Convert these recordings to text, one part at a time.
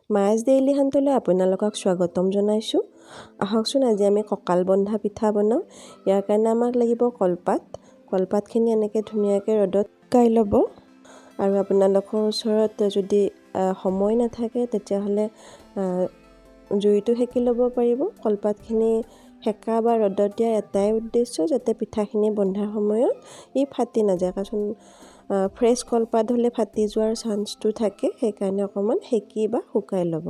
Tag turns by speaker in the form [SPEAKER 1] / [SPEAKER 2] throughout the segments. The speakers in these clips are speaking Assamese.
[SPEAKER 1] মাছ ডেইলি হাণ্টলৈ আপোনালোকক স্বাগতম জনাইছোঁ। আহকচোন আজি আমি কঁকাল বন্ধা পিঠা বনাওঁ। ইয়াৰ কাৰণে আমাক লাগিব কলপাতখিনি এনেকৈ ধুনীয়াকৈ ৰ'দত শুকাই ল'ব। আৰু আপোনালোকৰ ওচৰত যদি সময় নাথাকে তেতিয়াহ'লে জুইটো সেকি ল'ব পাৰিব। কলপাতখিনি সেকা বা ৰ'দত দিয়াৰ এটাই উদ্দেশ্য যাতে পিঠাখিনি বন্ধাৰ সময়ত ই ফাটি নাযায়। কাৰণ ফ্ৰেছ কলপাত হ'লে ফাটি যোৱাৰ চান্সটো থাকে, সেইকাৰণে অকণমান সেকি বা শুকাই ল'ব।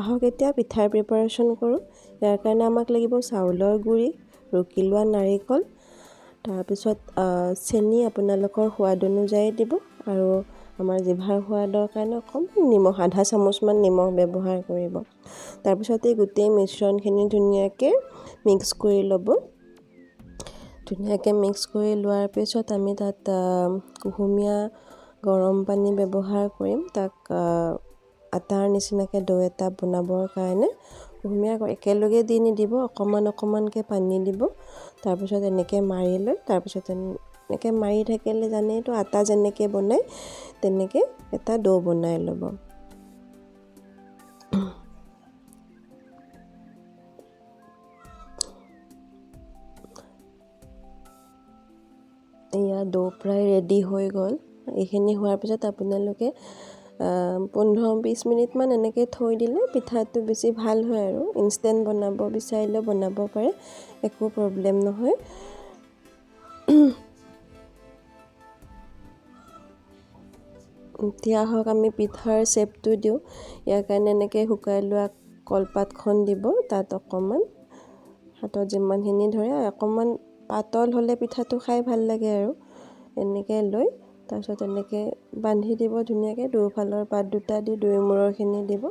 [SPEAKER 1] আহক এতিয়া পিঠাৰ প্ৰিপাৰেশ্যন কৰোঁ। ইয়াৰ কাৰণে আমাক লাগিব চাউলৰ গুড়ি, ৰুকি লোৱা নাৰিকল, তাৰপিছত চেনি আপোনালোকৰ সোৱাদ অনুযায়ী দিব, আৰু আমাৰ জিভাৰ সোৱাদৰ কাৰণে অকণমান নিমখ, আধা চামুচমান নিমখ ব্যৱহাৰ কৰিব। তাৰপিছত এই গোটেই মিশ্ৰণখিনি ধুনীয়াকৈ মিক্স কৰি ল'ব। ধুনীয়াকৈ মিক্স কৰি লোৱাৰ পিছত আমি তাত কুহুমীয়া গৰম পানী ব্যৱহাৰ কৰিম। তাক আটাৰ নিচিনাকৈ ডো এটা বনাবৰ কাৰণে কুহুমীয়া একেলগে দি নিদিব, অকণমানকৈ পানী দিব। তাৰপিছত এনেকৈ মাৰি লৈ, তাৰপিছত এনেকৈ মাৰি থাকিলে জানেইতো আটা যেনেকৈ বনায় তেনেকৈ এটা ডো বনাই ল'ব। এয়া ডো প্ৰায় ৰেডি হৈ গ'ল। এইখিনি হোৱাৰ পিছত আপোনালোকে 15-20 মিনিটমান এনেকৈ থৈ দিলে পিঠাটো বেছি ভাল হয়। আৰু ইনষ্টেণ্ট বনাব বিচাৰিলেও বনাব পাৰে, একো প্ৰব্লেম নহয়। এতিয়া আহক আমি পিঠাৰ শ্বেপটো দিওঁ। ইয়াৰ কাৰণে এনেকৈ শুকাই লোৱা কলপাতখন দিব, তাত অকণমান হাতত যিমানখিনি ধৰে, অকণমান পাতল হ'লে পিঠাটো খাই ভাল লাগে। আৰু এনেকৈ লৈ তাৰপিছত এনেকৈ বান্ধি দিব ধুনীয়াকৈ। দুয়োফালৰ পাত দুটা দি দুই মূৰৰখিনি দিব,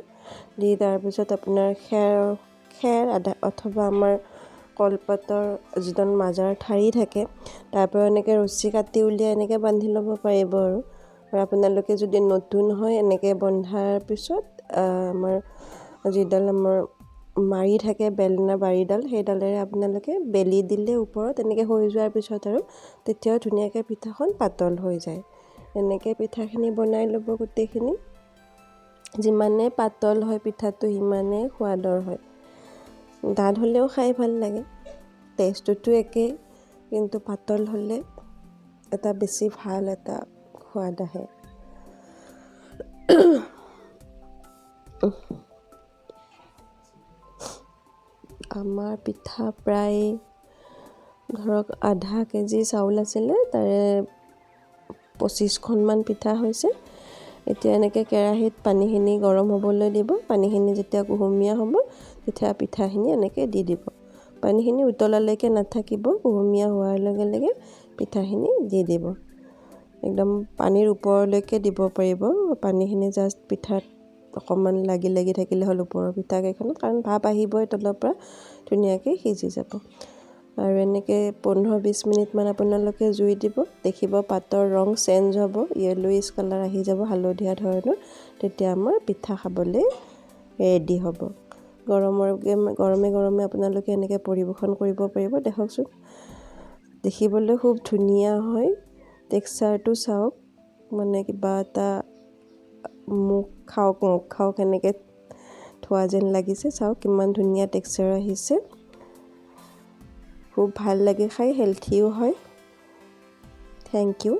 [SPEAKER 1] দি তাৰপিছত আপোনাৰ খেৰ আধা অথবা আমাৰ কলপাতৰ যিটো মাজাৰ ঠাৰি থাকে তাৰ পৰা এনেকৈ ৰছী কাটি উলিয়াই এনেকৈ বান্ধি ল'ব পাৰিব। আৰু আপোনালোকে যদি নতুন হয় এনেকৈ বন্ধাৰ পিছত আমাৰ যিডাল আমাৰ মাৰি থাকে বেলনা বাৰীডাল, সেইডালেৰে আপোনালোকে বেলি দিলে ওপৰত এনেকৈ হৈ যোৱাৰ পিছত আৰু তেতিয়াও ধুনীয়াকৈ পিঠাখন পাতল হৈ যায়। এনেকৈ পিঠাখিনি বনাই ল'ব গোটেইখিনি। যিমানে পাতল হয় পিঠাটো সিমানেই সোৱাদৰ হয়। ডাঠ হ'লেও খাই ভাল লাগে, টেষ্টটোতো একেই, কিন্তু পাতল হ'লে এটা বেছি ভাল এটা সোৱাদ আহে। আমাৰ পিঠা প্ৰায় ধৰক আধা কেজি চাউল আছিলে, তাৰে 25খনমান পিঠা হৈছে। এতিয়া এনেকৈ কেৰাহীত পানীখিনি গৰম হ'বলৈ দিব। পানীখিনি যেতিয়া কুহুমীয়া হ'ব তেতিয়া পিঠাখিনি এনেকৈ দি দিব। পানীখিনি উতলালৈকে নাথাকিব, কুহুমীয়া হোৱাৰ লগে লগে পিঠাখিনি দি দিব। একদম পানীৰ ওপৰলৈকে দিব পাৰিব। পানীখিনি জাষ্ট পিঠাত অকণমান লাগি থাকিলে হ'ল ওপৰৰ পিঠাকেইখনত, কাৰণ ভাপ আহিবই তলৰ পৰা, ধুনীয়াকৈ সিজি যাব। আৰু এনেকৈ 15-20 মিনিটমান আপোনালোকে জুই দিব। দেখিব পাতৰ ৰং চেঞ্জ হ'ব, য়েলোইছ কালাৰ আহি যাব, হালধীয়া ধৰণৰ। তেতিয়া আমাৰ পিঠা খাবলৈ ৰেডি হ'ব। গৰমে আপোনালোকে এনেকৈ পৰিৱেশন কৰিব পাৰিব। দেখকচোন, দেখিবলৈ খুব ধুনীয়া হয়। টেক্সচাৰটো চাওক, মানে কিবা এটা মুখ খাওক এনেকৈ থোৱা যেন লাগিছে। চাওক কিমান ধুনীয়া টেক্সচাৰ আহিছে, খুব ভাল লাগে খাই, হেল্থিও হয়। Thank U.